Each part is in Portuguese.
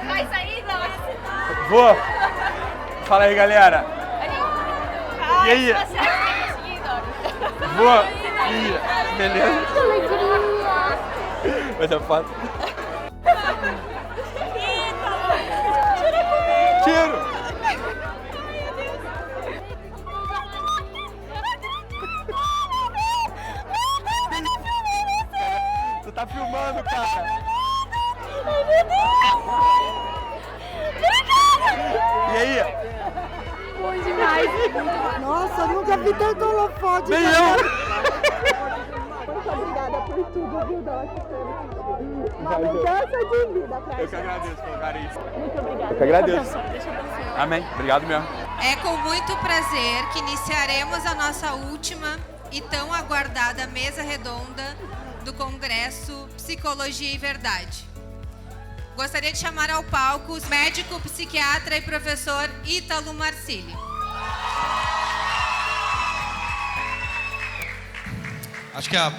Vai sair, não? Vou. Fala aí, galera. E aí? Você vai conseguir, Dora? Vou. Ih, beleza. Que alegria! Mas é foto. Tira comigo! Tiro. Tu tá filmando, cara. Ai, meu Deus! E aí? Bom demais! Nossa, nunca vi tanto holofote. Nem eu. Muito obrigada por tudo, viu, Doc? Uma mudança de vida pra Eu que gente. agradeço pelo carinho. Muito obrigada. Eu que agradeço. Deixa eu abençoar. Amém. Obrigado mesmo. É com muito prazer que iniciaremos a nossa última e tão aguardada mesa redonda do Congresso Psicologia e Verdade. Gostaria de chamar ao palco o médico, psiquiatra e professor Ítalo Marcilli. Acho que a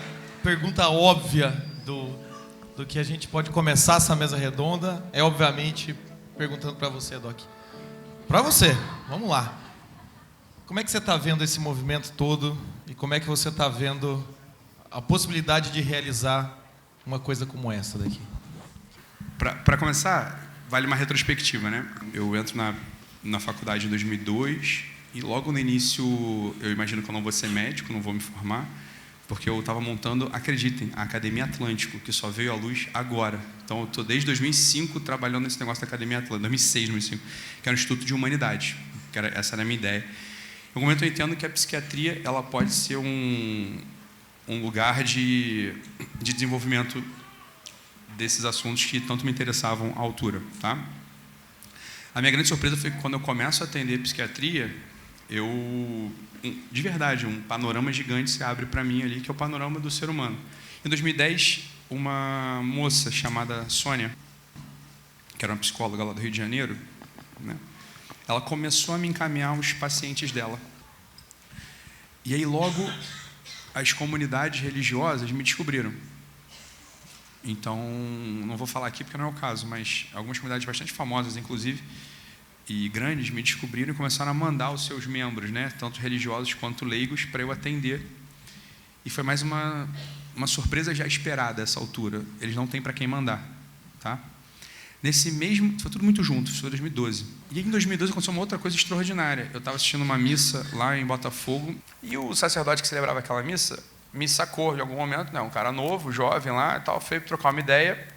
pergunta óbvia do que a gente pode começar essa mesa redonda é, obviamente, perguntando para você, Doc. Para você, vamos lá. Como é que você está vendo esse movimento todo e como é que você está vendo a possibilidade de realizar uma coisa como essa daqui? Para começar, vale uma retrospectiva, né? Eu entro na faculdade em 2002 e logo no início eu imagino que eu não vou ser médico, não vou me formar, porque eu estava montando, acreditem, a Academia Atlântico, que só veio à luz agora. Então eu estou desde 2005 trabalhando nesse negócio da Academia Atlântico, 2006, 2005, que era um Instituto de Humanidades. Essa era a minha ideia. Em algum momento eu entendo que a psiquiatria ela pode ser um lugar de desenvolvimento desses assuntos que tanto me interessavam à altura, tá? A minha grande surpresa foi que quando eu começo a atender psiquiatria, de verdade, um panorama gigante se abre para mim ali, que é o panorama do ser humano. Em 2010, uma moça chamada Sônia, que era uma psicóloga lá do Rio de Janeiro, né, ela começou a me encaminhar os pacientes dela. E aí logo as comunidades religiosas me descobriram. Então, não vou falar aqui porque não é o caso, mas algumas comunidades bastante famosas, inclusive, e grandes, me descobriram e começaram a mandar os seus membros, né, tanto religiosos quanto leigos, para eu atender. E foi mais uma surpresa já esperada a essa altura. Eles não têm para quem mandar, tá? Nesse mesmo, foi tudo muito junto, isso foi 2012. E aí, em 2012 aconteceu uma outra coisa extraordinária. Eu estava assistindo uma missa lá em Botafogo e o sacerdote que celebrava aquela missa me sacou de algum momento, né, um cara novo, jovem lá e tal, foi trocar uma ideia.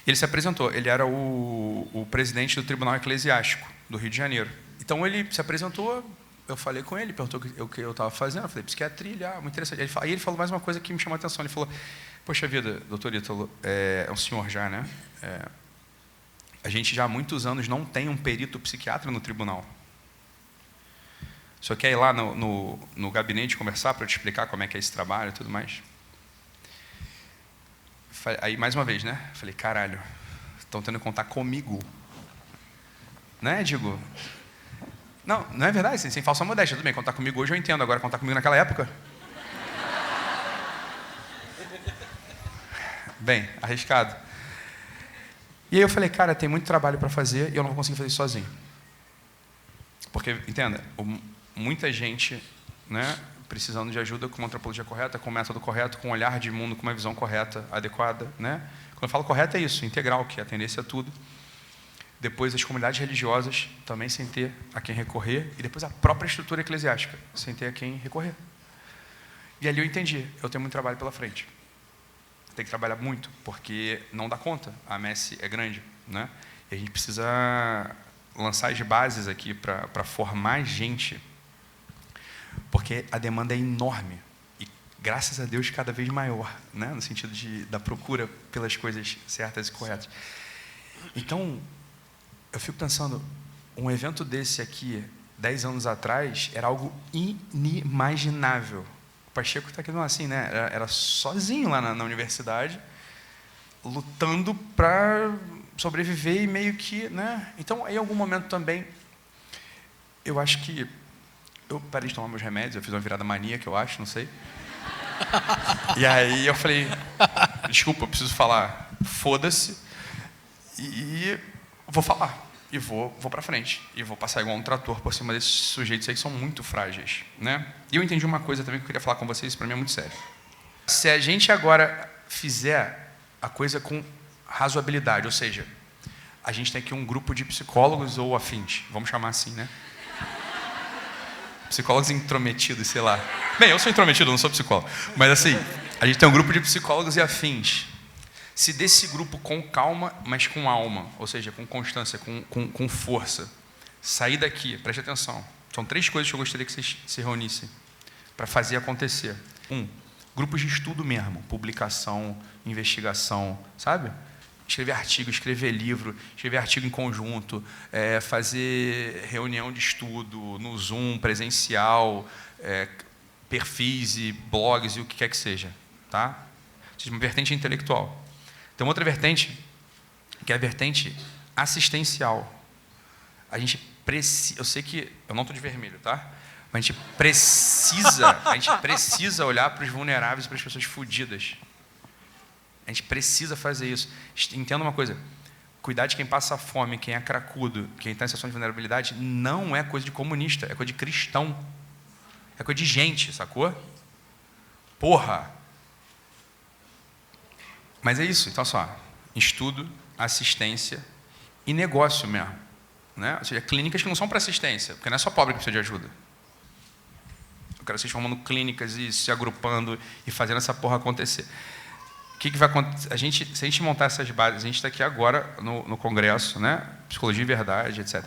Ele se apresentou, ele era o presidente do Tribunal Eclesiástico do Rio de Janeiro. Então ele se apresentou, eu falei com ele, perguntou o que eu estava fazendo, eu falei, psiquiatria, muito interessante. Aí ele falou mais uma coisa que me chamou a atenção, ele falou, poxa vida, doutor Ítalo, é um senhor já, né? A gente já há muitos anos não tem um perito psiquiatra no tribunal. O senhor quer ir lá no gabinete conversar para eu te explicar como é que é esse trabalho e tudo mais? Aí, mais uma vez, né? Falei, caralho, estão tendo que contar comigo. Né, digo? Não é verdade, sem falsa modéstia. Tudo bem, contar comigo hoje eu entendo. Agora, contar comigo naquela época? Bem, arriscado. E aí eu falei, cara, tem muito trabalho para fazer e eu não vou conseguir fazer isso sozinho. Porque, entenda, muita gente, né, precisando de ajuda com uma antropologia correta, com um método correto, com um olhar de mundo, com uma visão correta, adequada, né? Quando eu falo correta é isso, integral, que é a tendência a tudo. Depois as comunidades religiosas também sem ter a quem recorrer e depois a própria estrutura eclesiástica sem ter a quem recorrer. E ali eu entendi, eu tenho muito trabalho pela frente. Tem que trabalhar muito, porque não dá conta, a messe é grande, né? E a gente precisa lançar as bases aqui para formar gente, porque a demanda é enorme e, graças a Deus, cada vez maior, né? No sentido da procura pelas coisas certas e corretas. Então, eu fico pensando, um evento desse aqui, 10 anos atrás, era algo inimaginável. O Pacheco está aqui, assim, né? Era sozinho lá na universidade, lutando para sobreviver e meio que, né? Então, em algum momento também, eu acho que eu parei de tomar meus remédios, eu fiz uma virada maníaca, eu acho, não sei. E aí eu falei, desculpa, eu preciso falar. foda-se, e vou falar. E vou para frente. E vou passar igual um trator por cima desses sujeitos aí que são muito frágeis, né? E eu entendi uma coisa também que eu queria falar com vocês, isso para mim é muito sério. Se a gente agora fizer a coisa com razoabilidade, ou seja, a gente tem aqui um grupo de psicólogos ou afins, vamos chamar assim, né? Psicólogos intrometidos, sei lá. Bem, eu sou intrometido, eu não sou psicólogo. Mas assim, a gente tem um grupo de psicólogos e afins. Se desse grupo com calma, mas com alma, ou seja, com constância, com força, sair daqui, preste atenção. São 3 coisas que eu gostaria que vocês se reunissem para fazer acontecer. 1, grupos de estudo mesmo, publicação, investigação, sabe? Escrever artigo, escrever livro, escrever artigo em conjunto, fazer reunião de estudo no Zoom, presencial, perfis e blogs e o que quer que seja, tá? Uma vertente intelectual. Tem uma outra vertente, que é a vertente assistencial. A gente precisa, eu sei que eu não estou de vermelho, tá? Mas a gente precisa olhar para os vulneráveis e para as pessoas fodidas. A gente precisa fazer isso. Entenda uma coisa, cuidar de quem passa fome, quem é cracudo, quem está em situação de vulnerabilidade, não é coisa de comunista, é coisa de cristão. É coisa de gente, sacou? Porra! Mas é isso, então só, estudo, assistência e negócio mesmo, né? Ou seja, clínicas que não são para assistência, porque não é só pobre que precisa de ajuda. Eu quero vocês formando clínicas e se agrupando e fazendo essa porra acontecer. O que vai acontecer? Se a gente montar essas bases, a gente está aqui agora no congresso, né? Psicologia e Verdade, etc.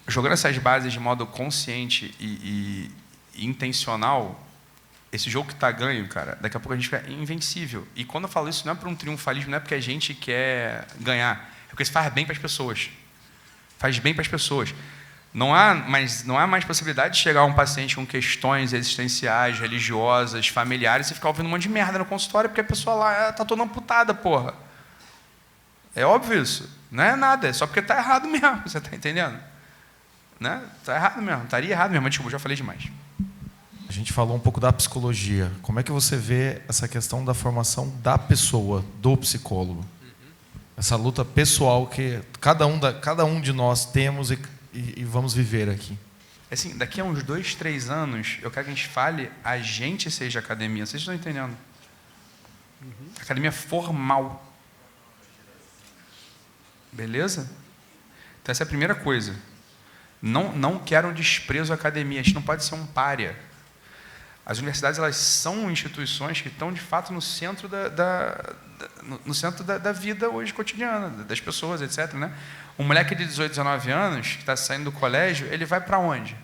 Jogando essas bases de modo consciente e intencional, esse jogo que está ganho, cara, daqui a pouco a gente fica invencível. E quando eu falo isso, não é para um triunfalismo, não é porque a gente quer ganhar, é porque isso faz bem para as pessoas. Faz bem para as pessoas. Não há mais possibilidade de chegar a um paciente com questões existenciais, religiosas, familiares e ficar ouvindo um monte de merda no consultório, porque a pessoa lá está toda amputada, porra. É óbvio isso. Não é nada, é só porque está errado mesmo, você está entendendo? Né? Está errado mesmo, estaria errado mesmo, mas desculpa, já falei demais. A gente falou um pouco da psicologia. Como é que você vê essa questão da formação da pessoa, do psicólogo? Essa luta pessoal que cada um de nós temos e vamos viver aqui. Assim, daqui a uns 2, 3 anos, eu quero que a gente fale, a gente seja academia. Vocês estão entendendo? Academia formal. Beleza? Então essa é a primeira coisa. Não quero um desprezo à academia. A gente não pode ser um pária. As universidades, elas são instituições que estão, de fato, no centro da vida hoje cotidiana, das pessoas, etc. Né? Um moleque de 18, 19 anos, que está saindo do colégio, ele vai para onde?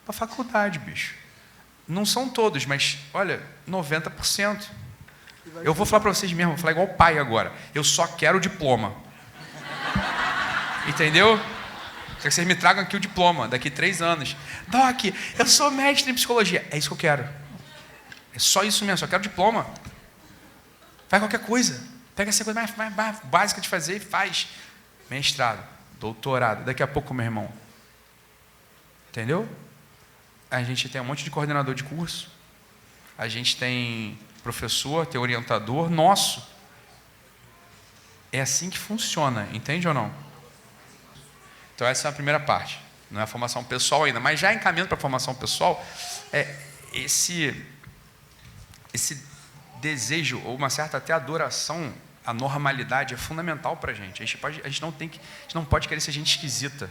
Para a faculdade, bicho. Não são todos, mas, olha, 90%. Eu vou falar para vocês mesmo, vou falar igual o pai agora. Eu só quero o diploma. Entendeu? Quero que vocês me tragam aqui o diploma, daqui 3 anos. Doc, eu sou mestre em psicologia. É isso que eu quero. É só isso mesmo, só quero diploma. Faz qualquer coisa. Pega essa coisa mais básica de fazer e faz. Mestrado, doutorado. Daqui a pouco, meu irmão. Entendeu? A gente tem um monte de coordenador de curso. A gente tem professor, tem orientador nosso. É assim que funciona, entende ou não? Então essa é a primeira parte. Não é a formação pessoal ainda, mas já encaminhando para a formação pessoal, esse desejo, ou uma certa até adoração à normalidade é fundamental para a gente. A gente não pode querer ser gente esquisita.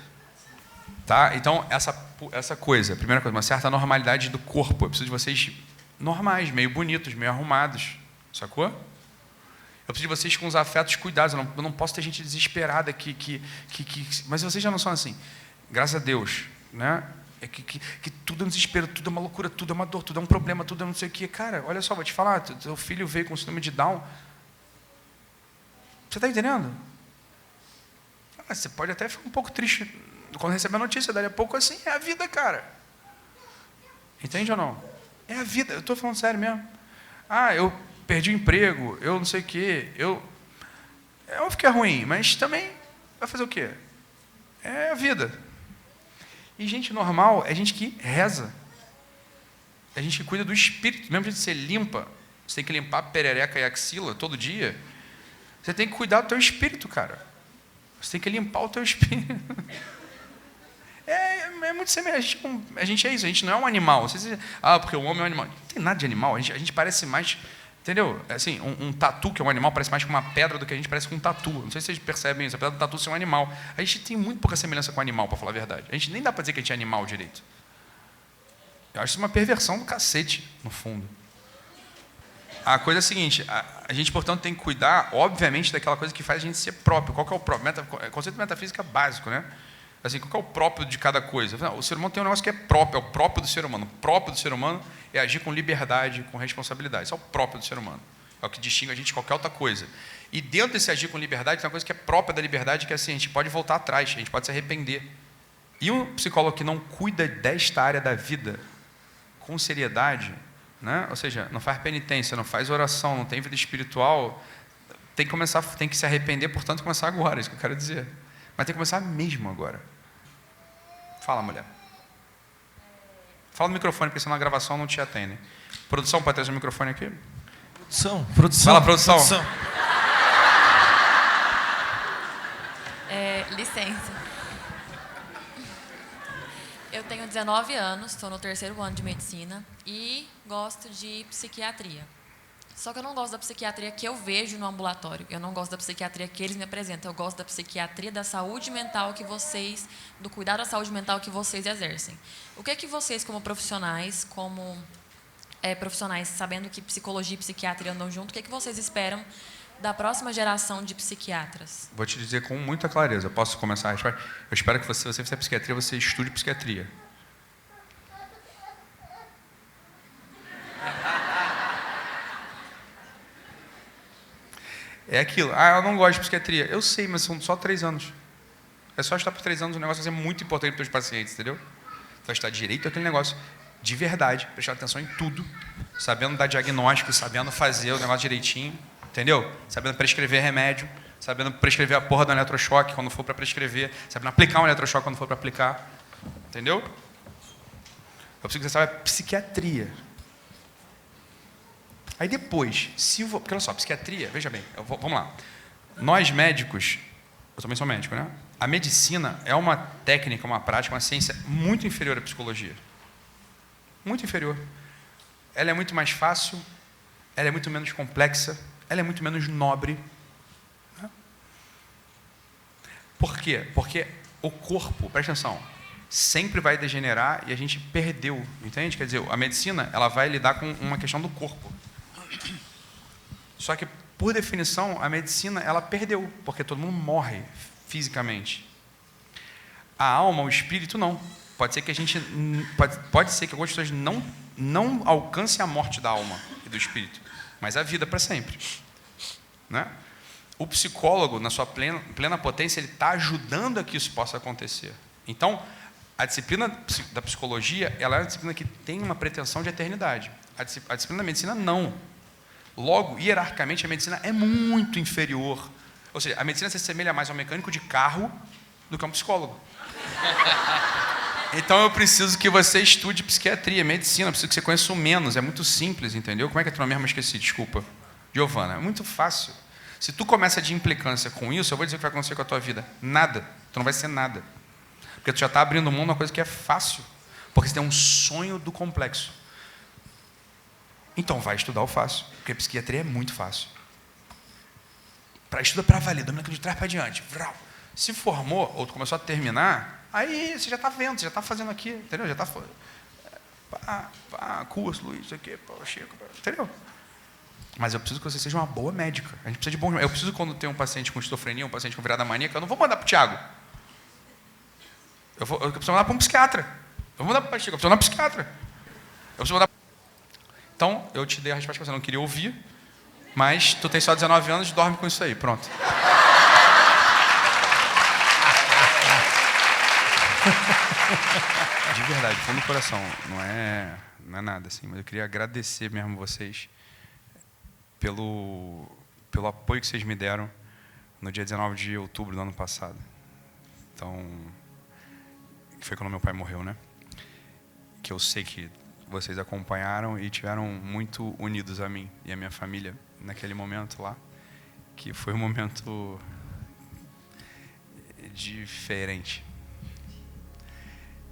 Tá? Então, essa coisa, a primeira coisa, uma certa normalidade do corpo. Eu preciso de vocês normais, meio bonitos, meio arrumados. Sacou? Eu preciso de vocês com os afetos cuidados. Eu não posso ter gente desesperada mas vocês já não são assim. Graças a Deus, né? Que tudo é um desespero, tudo é uma loucura, tudo é uma dor, tudo é um problema, tudo é não sei o quê. Cara, olha só, vou te falar, teu filho veio com síndrome de Down. Você está entendendo? Você pode até ficar um pouco triste quando receber a notícia, dali a pouco assim, é a vida, cara. Entende ou não? É a vida, eu estou falando sério mesmo. Eu perdi o emprego, eu não sei o quê, eu fiquei ruim, mas também vai fazer o quê? É a vida. E gente normal é gente que reza. É gente que cuida do espírito, mesmo de ser limpa, você tem que limpar a perereca e a axila todo dia, você tem que cuidar do teu espírito, cara. Você tem que limpar o teu espírito. É muito semelhante. A gente é isso, a gente não é um animal. Porque o homem é um animal. Não tem nada de animal, a gente parece mais... Entendeu? Assim, um tatu, que é um animal, parece mais com uma pedra do que a gente parece com um tatu. Não sei se vocês percebem isso, apesar do tatu ser um animal. A gente tem muito pouca semelhança com o animal, para falar a verdade. A gente nem dá para dizer que a gente é animal direito. Eu acho isso uma perversão do cacete, no fundo. A coisa é a seguinte, a gente, portanto, tem que cuidar, obviamente, daquela coisa que faz a gente ser próprio. Qual que é o próprio? Conceito de metafísica básico, né? Assim, qual que é o próprio de cada coisa? O ser humano tem um negócio que é próprio do ser humano. O próprio do ser humano é agir com liberdade, com responsabilidade. Isso é o próprio do ser humano. É o que distingue a gente de qualquer outra coisa. E dentro desse agir com liberdade, tem uma coisa que é própria da liberdade, que é assim, a gente pode voltar atrás, a gente pode se arrepender. E um psicólogo que não cuida desta área da vida com seriedade, né? Ou seja, não faz penitência, não faz oração, não tem vida espiritual, tem que se arrepender, portanto, começar agora, é isso que eu quero dizer. Mas tem que começar mesmo agora. Fala, mulher. Fala no microfone, porque senão a gravação não te atende. Produção, pode trazer o microfone aqui? Produção. Fala, produção. Licença. Eu tenho 19 anos, estou no 3º ano de medicina e gosto de psiquiatria. Só que eu não gosto da psiquiatria que eu vejo no ambulatório. Eu não gosto da psiquiatria que eles me apresentam. Eu gosto da psiquiatria da saúde mental do cuidado da saúde mental que vocês exercem. O que é que vocês, como profissionais, sabendo que psicologia e psiquiatria andam junto, o que é que vocês esperam da próxima geração de psiquiatras? Vou te dizer com muita clareza. Posso começar a resposta? Eu espero que você fizer psiquiatria, você estude psiquiatria. É aquilo. Eu não gosto de psiquiatria. Eu sei, mas são só 3 anos. É só estar por 3 anos, o negócio vai ser muito importante para os pacientes, entendeu? Vai estar direito àquele negócio, de verdade, prestar atenção em tudo, sabendo dar diagnóstico, sabendo fazer o negócio direitinho, entendeu? Sabendo prescrever remédio, sabendo prescrever a porra do eletrochoque quando for para prescrever, sabendo aplicar um eletrochoque quando for para aplicar, entendeu? Eu preciso que você saiba psiquiatria. Aí depois, porque olha só, psiquiatria, veja bem, vamos lá. Nós médicos, eu também sou médico, né? A medicina é uma técnica, uma prática, uma ciência muito inferior à psicologia. Muito inferior. Ela é muito mais fácil, ela é muito menos complexa, ela é muito menos nobre. Né? Por quê? Porque o corpo, presta atenção, sempre vai degenerar e a gente perdeu, entende? Quer dizer, a medicina, ela vai lidar com uma questão do corpo. Só que, por definição, a medicina, ela perdeu, porque todo mundo morre fisicamente. A alma, o espírito, não. Pode ser que pode ser que algumas pessoas não alcancem a morte da alma e do espírito, mas a vida para sempre. Né? O psicólogo, na sua plena potência, ele está ajudando a que isso possa acontecer. Então, a disciplina da psicologia, ela é uma disciplina que tem uma pretensão de eternidade. A disciplina da medicina, não. Logo, hierarquicamente, a medicina é muito inferior. Ou seja, a medicina se assemelha mais ao mecânico de carro do que a um psicólogo. Então, eu preciso que você estude psiquiatria, medicina, eu preciso que você conheça o menos. É muito simples, entendeu? Como é que é teu nome mesmo? Esqueci, desculpa. Giovana. É muito fácil. Se tu começa de implicância com isso, eu vou dizer o que vai acontecer com a tua vida. Nada. Tu não vai ser nada. Porque tu já está abrindo mão de uma coisa que é fácil. Porque você tem um sonho do complexo. Então, vai estudar o fácil. Porque a psiquiatria é muito fácil. Estuda para valer, domina de trás para diante. Se formou, ou tu começou a terminar, aí você já está vendo, você já está fazendo aqui, entendeu? Já está... curso, Luiz, isso aqui, Chico, entendeu? Mas eu preciso que você seja uma boa médica. A gente precisa de bom... Eu preciso, quando tem um paciente com esquizofrenia, um paciente com virada maníaca, eu não vou mandar para o Tiago. Eu preciso mandar para um psiquiatra. Eu vou mandar para o Chico, eu preciso mandar para um psiquiatra. Eu preciso mandar... Então, eu te dei a resposta que você não queria ouvir, mas tu tem só 19 anos e dorme com isso aí, pronto. De verdade, fundo do coração, não é nada assim, mas eu queria agradecer mesmo vocês pelo apoio que vocês me deram no dia 19 de outubro do ano passado. Então, que foi quando meu pai morreu, né? Que eu sei que vocês acompanharam e tiveram muito unidos a mim e a minha família naquele momento lá, que foi um momento diferente.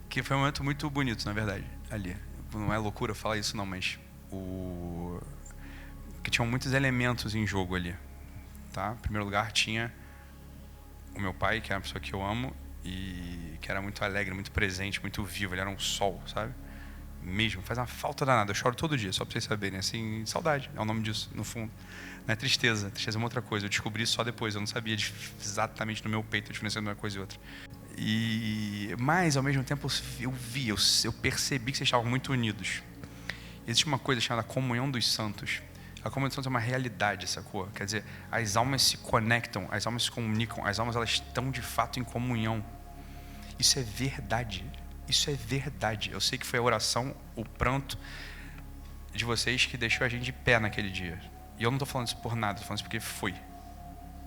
Que foi um momento muito bonito, na verdade, ali. Não é loucura falar isso, não, mas que tinham muitos elementos em jogo ali, tá? Em primeiro lugar, tinha o meu pai, que era uma pessoa que eu amo e que era muito alegre, muito presente, muito vivo. Ele era um sol, sabe? Mesmo, faz uma falta danada. Eu choro todo dia, só para vocês saberem, assim, saudade, é o nome disso, no fundo. Não é tristeza, tristeza é uma outra coisa. Eu descobri isso só depois, eu não sabia exatamente no meu peito a diferença de uma coisa e outra. Mas, ao mesmo tempo, eu percebi que vocês estavam muito unidos. Existe uma coisa chamada comunhão dos santos. A comunhão dos santos é uma realidade, sacou? Quer dizer, as almas se conectam, as almas se comunicam, as almas elas estão de fato em comunhão. Isso é verdade. Isso é verdade. Eu sei que foi a oração, o pranto de vocês que deixou a gente de pé naquele dia. E eu não estou falando isso por nada, estou falando isso porque foi.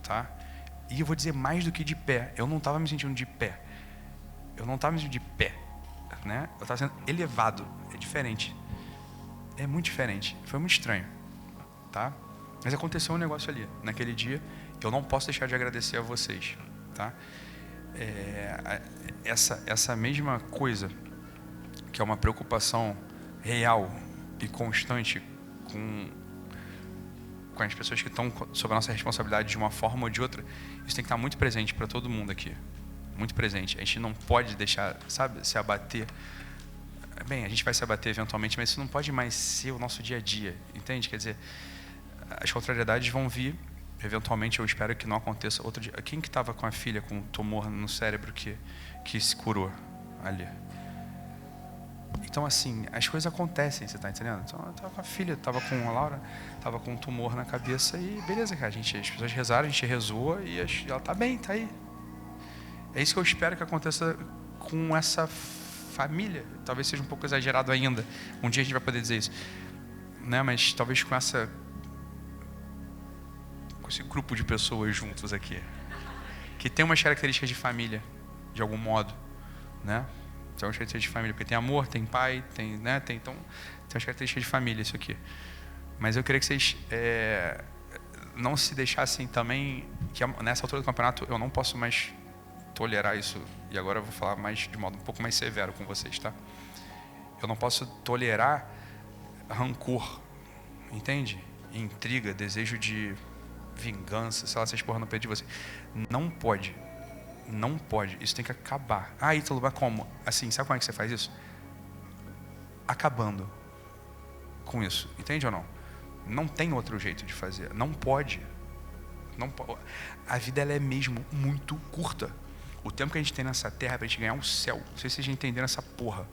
Tá? E eu vou dizer mais do que de pé. Eu não estava me sentindo de pé. Eu não estava me sentindo de pé. Né? Eu estava sendo elevado. É diferente. É muito diferente. Foi muito estranho. Tá? Mas aconteceu um negócio ali, naquele dia. Eu não posso deixar de agradecer a vocês. Tá? Essa mesma coisa, que é uma preocupação real e constante com as pessoas que estão sob a nossa responsabilidade de uma forma ou de outra, isso tem que estar muito presente para todo mundo aqui. Muito presente. A gente não pode deixar, sabe, se abater. Bem, a gente vai se abater eventualmente, mas isso não pode mais ser o nosso dia a dia, entende? Quer dizer, as contrariedades vão vir, eventualmente eu espero que não aconteça. Outro dia, quem que estava com a filha com um tumor no cérebro que se curou ali? Então, assim, as coisas acontecem, você está entendendo? Então, eu estava com a filha, estava com a Laura, estava com um tumor na cabeça e beleza, cara. As pessoas rezaram, a gente rezou e ela está bem, está aí. É isso que eu espero que aconteça com essa família. Talvez seja um pouco exagerado ainda. Um dia a gente vai poder dizer isso. Né? Mas talvez com esse grupo de pessoas juntos aqui. Que tem umas características de família, de algum modo. Né? Tem umas características de família, porque tem amor, tem pai, tem umas características de família isso aqui. Mas eu queria que vocês não se deixassem também, que nessa altura do campeonato eu não posso mais tolerar isso, e agora eu vou falar de modo um pouco mais severo com vocês, tá? Eu não posso tolerar rancor, entende? Intriga, desejo de vingança, sei lá, essas porra no peito de vocês. Não pode. Não pode. Isso tem que acabar. Ah, Ítalo, mas como? Assim, sabe como é que você faz isso? Acabando com isso. Entende ou não? Não tem outro jeito de fazer. Não pode. Não pode. A vida ela é mesmo muito curta. O tempo que a gente tem nessa terra é pra gente ganhar o céu. Não sei se vocês já entenderam essa porra.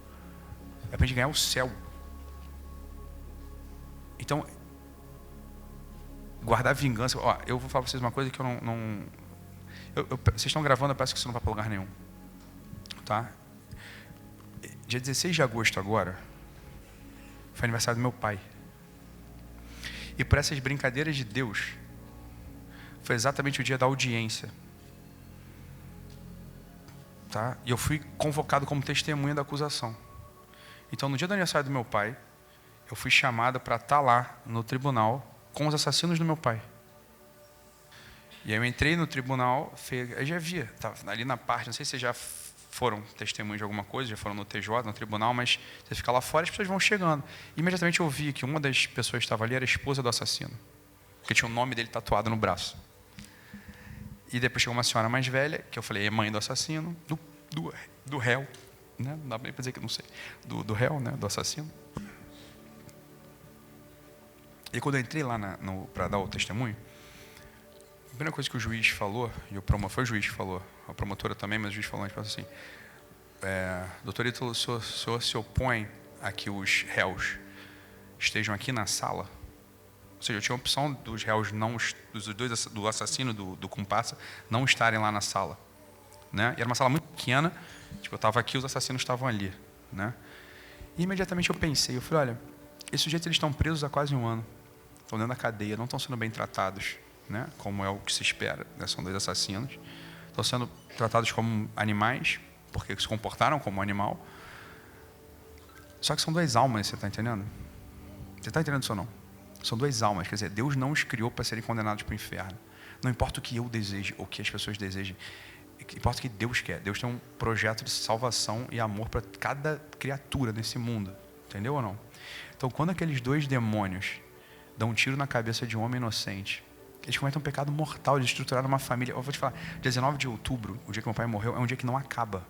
É pra gente ganhar o céu. Então, guardar vingança. Ó, eu vou falar pra vocês uma coisa que eu não vocês estão gravando, eu peço que isso não vai para lugar nenhum. Tá? Dia 16 de agosto agora, foi aniversário do meu pai. E por essas brincadeiras de Deus, foi exatamente o dia da audiência. Tá? E eu fui convocado como testemunha da acusação. Então, no dia do aniversário do meu pai, eu fui chamado para estar lá no tribunal com os assassinos do meu pai. E aí eu entrei no tribunal, eu já via, estava ali na parte, não sei se vocês já foram testemunhas de alguma coisa, já foram no TJ, no tribunal, mas você fica lá fora, as pessoas vão chegando. E imediatamente eu vi que uma das pessoas que estava ali era a esposa do assassino, porque tinha o nome dele tatuado no braço. E depois chegou uma senhora mais velha, que eu falei, é mãe do assassino, do réu, né? Não dá bem para dizer que eu não sei, do réu, né? Do assassino. E quando eu entrei lá para dar o testemunho, a primeira coisa que o juiz falou, e foi o juiz que falou, a promotora também, mas o juiz falou assim, doutor Ítalo, o senhor se opõe a que os réus estejam aqui na sala? Ou seja, eu tinha a opção dos réus, do assassino, do comparsa, não estarem lá na sala. Né? E era uma sala muito pequena, tipo, eu estava aqui, os assassinos estavam ali. Né? E imediatamente eu pensei, eu falei, olha, esses sujeitos eles estão presos há quase 1 ano, estão dentro da cadeia, não estão sendo bem tratados. Né? Como é o que se espera, né? São 2 assassinos, estão sendo tratados como animais, porque se comportaram como animal. Só que são duas almas, você está entendendo? Você está entendendo isso ou não? São duas almas, quer dizer, Deus não os criou para serem condenados para o inferno. Não importa o que eu deseje ou o que as pessoas desejem, importa o que Deus quer. Deus tem um projeto de salvação e amor para cada criatura nesse mundo. Entendeu ou não? Então, quando aqueles dois demônios dão um tiro na cabeça de um homem inocente, eles cometem um pecado mortal de estruturar uma família. Eu vou te falar, 19 de outubro, o dia que meu pai morreu, é um dia que não acaba.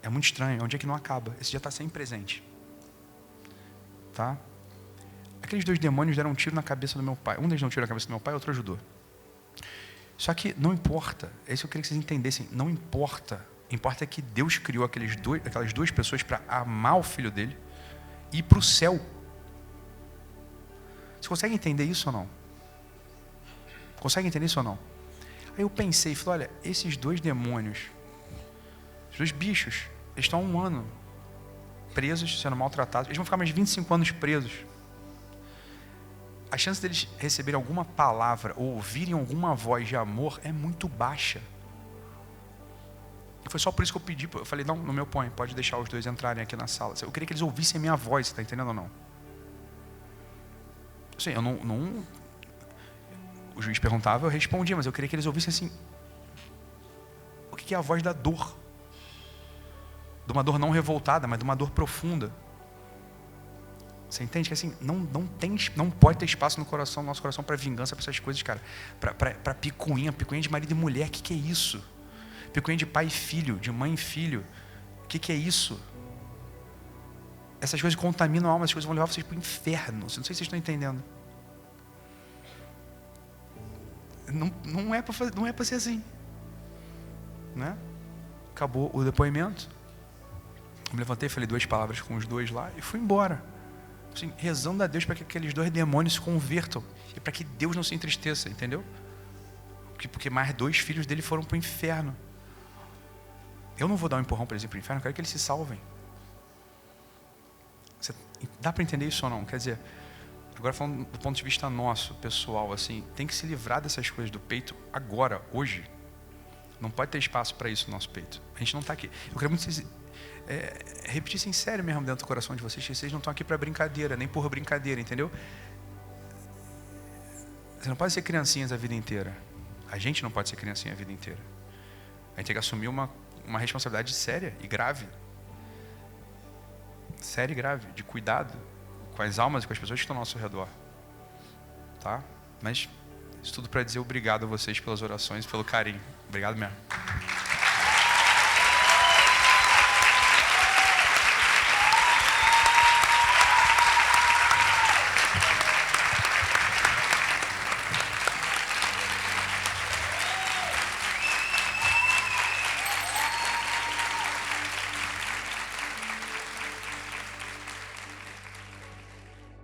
É muito estranho, é um dia que não acaba. Esse dia está sempre presente. Tá? Aqueles dois demônios deram um tiro na cabeça do meu pai. Um deles deu um tiro na cabeça do meu pai, o outro ajudou. Só que não importa, é isso que eu queria que vocês entendessem, não importa. Importa é que Deus criou aquelas duas pessoas para amar o filho dele e ir para o céu. Você consegue entender isso ou não? Consegue entender isso ou não? Aí eu pensei e falei, olha, esses dois demônios, os dois bichos, eles estão há 1 ano presos, sendo maltratados. Eles vão ficar mais 25 anos presos. A chance deles receberem alguma palavra ou ouvirem alguma voz de amor é muito baixa. E foi só por isso que eu pedi. Eu falei, não, não me opõe, pode deixar os dois entrarem aqui na sala. Eu queria que eles ouvissem a minha voz, você está entendendo ou não? Assim, eu não... O juiz perguntava, eu respondia, mas eu queria que eles ouvissem assim... O que é a voz da dor? De uma dor não revoltada, mas de uma dor profunda. Você entende que assim, não pode ter espaço no nosso coração para vingança, para essas coisas, cara. Para picuinha de marido e mulher, o que é isso? Picuinha de pai e filho, de mãe e filho, o que é isso? Essas coisas contaminam a alma, essas coisas vão levar vocês para o inferno. Não sei se vocês estão entendendo. Não é para ser assim. Né? Acabou o depoimento. Eu me levantei, falei 2 palavras com os dois lá e fui embora. Assim, rezando a Deus para que aqueles 2 demônios se convertam e para que Deus não se entristeça, entendeu? Porque mais 2 filhos dele foram para o inferno. Eu não vou dar um empurrão para eles ir para o inferno, eu quero que eles se salvem. Dá para entender isso ou não? Quer dizer, agora falando do ponto de vista nosso, pessoal, assim, tem que se livrar dessas coisas do peito agora, hoje. Não pode ter espaço para isso no nosso peito. A gente não está aqui. Eu quero muito que vocês repetissem sério mesmo dentro do coração de vocês, que vocês não estão aqui para brincadeira, nem por brincadeira, entendeu? Você não pode ser criancinhas a vida inteira. A gente não pode ser criancinha a vida inteira. A gente tem que assumir uma responsabilidade séria e grave. Séria e grave, de cuidado com as almas e com as pessoas que estão ao nosso redor. Tá? Mas isso tudo para dizer obrigado a vocês pelas orações e pelo carinho. Obrigado mesmo.